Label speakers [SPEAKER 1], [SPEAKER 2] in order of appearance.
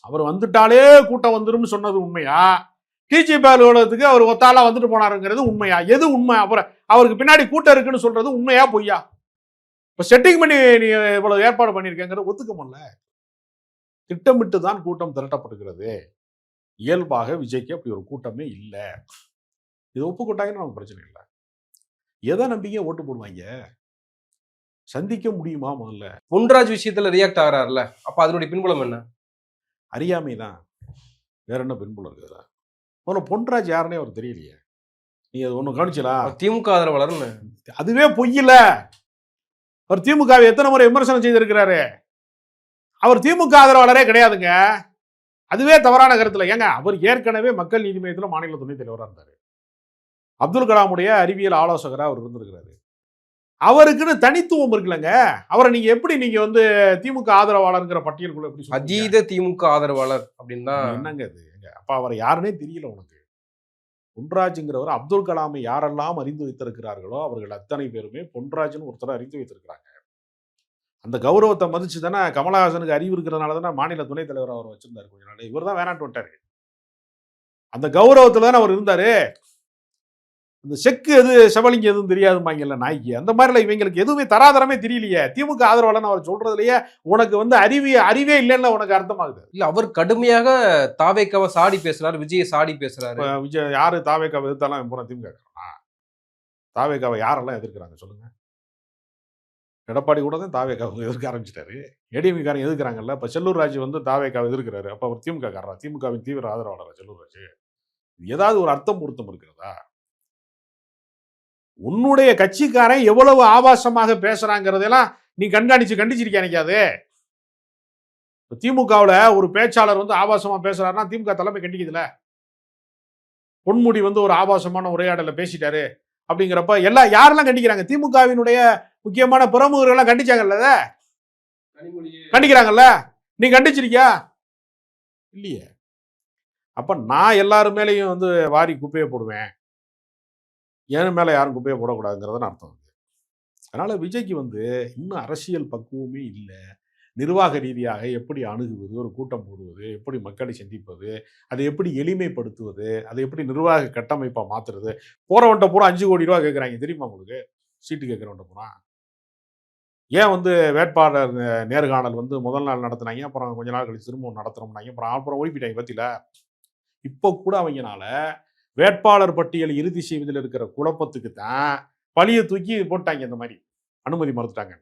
[SPEAKER 1] அவர் வந்துட்டாலே கூட்டம் வந்துடும் சொன்னது உண்மையா, டிஜிபி அலுவலகத்துக்கு அவர் ஒத்தாளா வந்துட்டு போனாருங்கிறது உண்மையா? எது உண்மை? அப்புறம் அவருக்கு பின்னாடி கூட்டம் இருக்குன்னு சொல்றது உண்மையா பொய்யா? இப்ப செட்டிங் பண்ணி நீ இவ்வளவு ஏற்பாடு பண்ணிருக்கேங்கிறது ஒத்துக்க முடியல. திட்டமிட்டு தான் கூட்டம் திரட்டப்படுகிறது. இயல்பாக விஜய்க்கு அப்படி ஒரு கூட்டமே இல்லை. இது ஒப்புக்கொண்டாங்கன்னா நமக்கு பிரச்சனை இல்லை. எதை நம்பிக்கை ஓட்டு போடுவாங்க? சந்திக்க முடியுமா? முதல்ல
[SPEAKER 2] பொன்ராஜ் விஷயத்துல ரியாக்ட் ஆகிறாருல்ல, அப்ப அதனுடைய பின்புலம் என்ன?
[SPEAKER 1] அறியாமை தான். வேற என்ன பின்புலம் இருக்குதா? முதல்ல பொன்ராஜ் யாருன்னே அவர் தெரியலையே. நீ அது ஒண்ணு கவனிச்சலா?
[SPEAKER 2] திமுக ஆதரவாளர்னு.
[SPEAKER 1] அதுவே பொய்யில. அவர் திமுகவை எத்தனை முறை விமர்சனம் செய்திருக்கிறாரு. அவர் திமுக ஆதரவாளரே கிடையாதுங்க. அதுவே தவறான கருத்துல. ஏங்க, அவர் ஏற்கனவே மக்கள் நீதி மய்யத்தில் மாநில துணைத் தலைவராக இருந்தாரு. அப்துல் கலாமுடைய அறிவியல் ஆலோசகராக அவர் இருந்திருக்கிறாரு. அவருக்குன்னு தனித்துவம் இருக்குல்லங்க. அவரை நீங்க எப்படி நீங்க வந்து திமுக ஆதரவாளர்ங்கிற பட்டியலுக்குள்ள எப்படி
[SPEAKER 2] அதீத திமுக ஆதரவாளர் அப்படின்னா
[SPEAKER 1] என்னங்க இது? அப்ப அவரை யாருன்னே தெரியல உனக்கு. பொன்ராஜ்ங்கிறவர் அப்துல் கலாமை யாரெல்லாம் அறிந்து வைத்திருக்கிறார்களோ அவர்கள் அத்தனை பேருமே பொன்ராஜ்னு ஒருத்தரை அறிந்து வைத்திருக்கிறாங்க. அந்த கௌரவத்தை மதிச்சு தானே கமலஹாசனுக்கு அறிவு இருக்கிறதுனால தானே மாநில துணைத் தலைவர் அவர் வச்சிருந்தாரு கொஞ்ச நாள். இவர் தான் வேணான்ட்டு விட்டாரு. அந்த கௌரவத்துல தானே அவர் இருந்தாரு. இந்த செக்கு எது செவலிங்க எதுவும் தெரியாதுமாங்கல்ல நாய்க்கு. அந்த மாதிரில இவங்களுக்கு எதுவுமே தராதரமே தெரியலையே. திமுக ஆதரவாளர்னு அவர் சொல்றதுலயே உனக்கு வந்து அறிவே இல்லைன்னு உனக்கு அர்த்தமாகுது.
[SPEAKER 2] இல்ல, அவர் கடுமையாக தாவேக்காவை சாடி பேசுறாரு, விஜயை சாடி பேசுறாரு.
[SPEAKER 1] விஜய் யாரு தாவேக்காவை எதிர்த்தாலும் போன திமுக தாவேக்காவை யாரெல்லாம் எதிர்க்கிறாங்க சொல்லுங்க? எடப்பாடி கூட தான் தாவேக்காவை எதிர்க்க ஆரம்பிச்சிட்டாரு. ஏடிஎம்காரங்க எதிர்க்கிறாங்கல்ல. இப்ப செல்லூர் ராஜு வந்து தாவேக்காவை எதிர்க்கிறாரு. அப்ப அவர் திமுக காரரா? திமுகவின் தீவிர ஆதரவாளர் செல்லூர் ராஜு. ஏதாவது ஒரு அர்த்தம் பொருத்தம் இருக்கிறதா? உன்னுடைய கட்சிக்காரன் எவ்வளவு ஆபாசமாக பேசுறாங்கிறதெல்லாம் நீ கண்டிச்சிருக்கியா? நினைக்காது. திமுகவுல ஒரு பேச்சாளர் வந்து ஆபாசமா பேசுறாருன்னா திமுக தலைமை கண்டிக்குதுல. பொன்முடி வந்து ஒரு ஆபாசமான உரையாடல பேசிட்டாரு அப்படிங்கிறப்ப எல்லாம் யாரெல்லாம் கண்டிக்கிறாங்க? திமுகவினுடைய முக்கியமான பிரமுகர்கள் கண்டிச்சாங்கல்ல, கண்டிக்கிறாங்கல்ல. நீ கண்டிச்சிருக்கியா? இல்லையே. அப்ப நான் எல்லாரு மேலேயும் வந்து வாரி குப்பையை போடுவேன், என் மேல யாரும் குப்பையை போடக்கூடாதுங்கிறதுன்னு அர்த்தம். அதனால விஜய்க்கு வந்து இன்னும் அரசியல் பக்குவமே இல்லை. நிர்வாக ரீதியாக எப்படி அணுகுவது, ஒரு கூட்டம் போடுவது, எப்படி மக்களை சந்திப்பது, அதை எப்படி எளிமைப்படுத்துவது, அதை எப்படி நிர்வாக கட்டமைப்பா மாத்துறது. போறவன்ட்ட பூரா 5 கோடி ரூபாய் கேட்குறாங்க தெரியுமா உங்களுக்கு? சீட்டு கேட்குறவன்ட்ட பூரா. ஏன் வந்து வேட்பாளர் நேர்காணல் வந்து முதல் நாள் நடத்தினாங்க, அப்புறம் கொஞ்ச நாள் கழிச்சு திரும்ப நடத்துறோம்னாங்க, அப்புறம் ஓடிப்பிட்டாங்க பத்தியில. இப்போ கூட அவங்கனால வேட்பாளர் பட்டியல் இறுதி செய்வதில் இருக்கிற குழப்பத்துக்கு தான் பழியை தூக்கி போட்டாங்க. இந்த மாதிரி அனுமதி மறுத்துட்டாங்க.